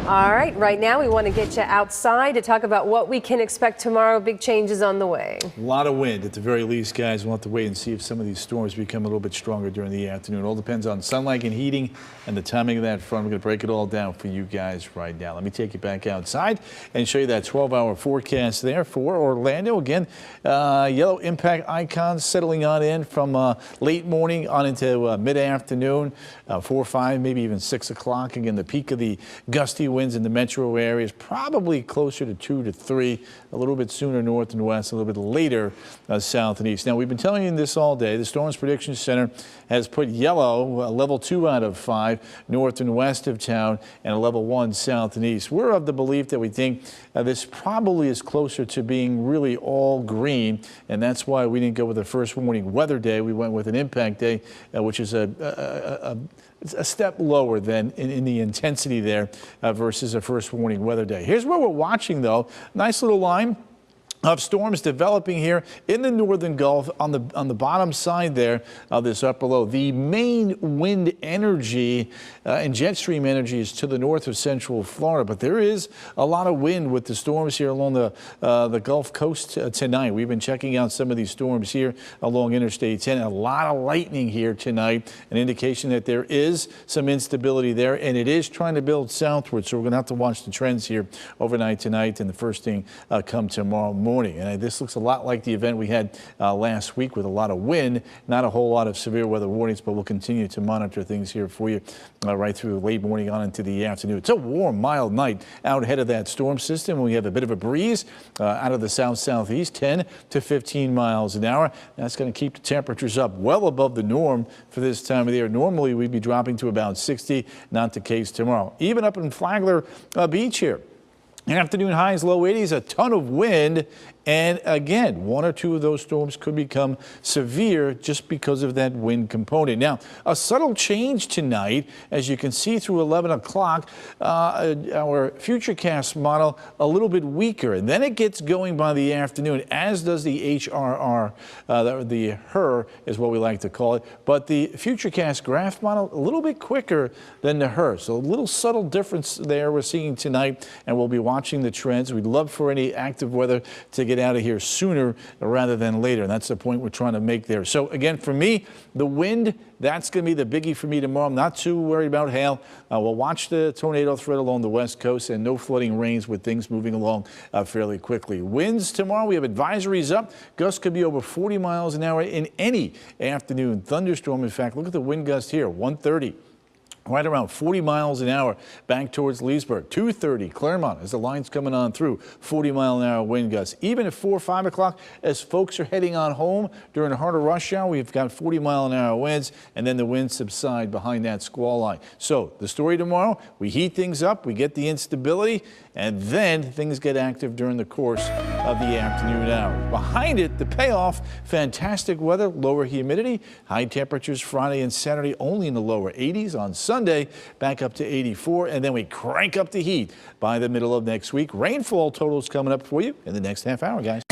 All right now we want to get you outside to talk about what we can expect tomorrow. Big changes on the way. A lot of wind at the very least, guys. We'll have to wait and see if some of these storms become a little bit stronger during the afternoon. It all depends on sunlight and heating and the timing of that front. We're going to break it all down for you guys right now. Let me take you back outside and show you that 12-hour forecast there for Orlando. Again, yellow impact icons settling on in from late morning on into mid-afternoon, 4 or 5, maybe even 6 o'clock. Again, the peak of the gusty winds in the metro area is probably closer to 2 to 3, a little bit sooner north and west, a little bit later south and east. Now, we've been telling you this all day. The Storms Prediction Center has put yellow, level 2 out of 5, north and west of town, and a level 1 south and east. We're of the belief that we think this probably is closer to being really all green, and that's why we didn't go with the first warning weather day. We went with an impact day, which is a step lower than in the intensity there versus a first warning weather day. Here's what we're watching, though. Nice little line of storms developing here in the northern Gulf on the bottom side there of this upper low. The main wind energy and jet stream energy is to the north of central Florida, but there is a lot of wind with the storms here along the Gulf Coast tonight. We've been checking out some of these storms here along Interstate 10. A lot of lightning here tonight, an indication that there is some instability there, and it is trying to build southward. So we're going to have to watch the trends here overnight tonight and the first thing come tomorrow morning. And this looks a lot like the event we had last week with a lot of wind, not a whole lot of severe weather warnings, but we'll continue to monitor things here for you right through the late morning on into the afternoon. It's a warm, mild night out ahead of that storm system. We have a bit of a breeze out of the south-southeast, 10 to 15 miles an hour. That's going to keep the temperatures up well above the norm for this time of the year. Normally, we'd be dropping to about 60, not the case tomorrow. Even up in Flagler Beach here. Afternoon highs, low 80s, a ton of wind. And again, 1 or 2 of those storms could become severe just because of that wind component. Now, a subtle change tonight, as you can see through 11 o'clock, our Futurecast model a little bit weaker. And then it gets going by the afternoon, as does the HRR, the HRR is what we like to call it. But the Futurecast graph model a little bit quicker than the HRR. So a little subtle difference there we're seeing tonight, and we'll be watching the trends. We'd love for any active weather to get out of here sooner rather than later. And that's the point we're trying to make there. So again, for me, the wind, that's going to be the biggie for me tomorrow. I'm not too worried about hail. We'll watch the tornado threat along the west coast and no flooding rains with things moving along fairly quickly. Winds tomorrow, we have advisories up. Gusts could be over 40 miles an hour in any afternoon thunderstorm. In fact, look at the wind gust here, 130. Right around 40 miles an hour back towards Leesburg. 230 Claremont as the line's coming on through, 40-mile-an-hour wind gusts. Even at 4 or 5 o'clock as folks are heading on home during the harder rush hour, we've got 40-mile-an-hour winds, and then the winds subside behind that squall line. So the story tomorrow, we heat things up, we get the instability, and then things get active during the course of the afternoon hour. Behind it, the payoff, fantastic weather, lower humidity, high temperatures Friday and Saturday only in the lower 80s. On Sunday, back up to 84, and then we crank up the heat by the middle of next week. Rainfall totals coming up for you in the next half hour, guys.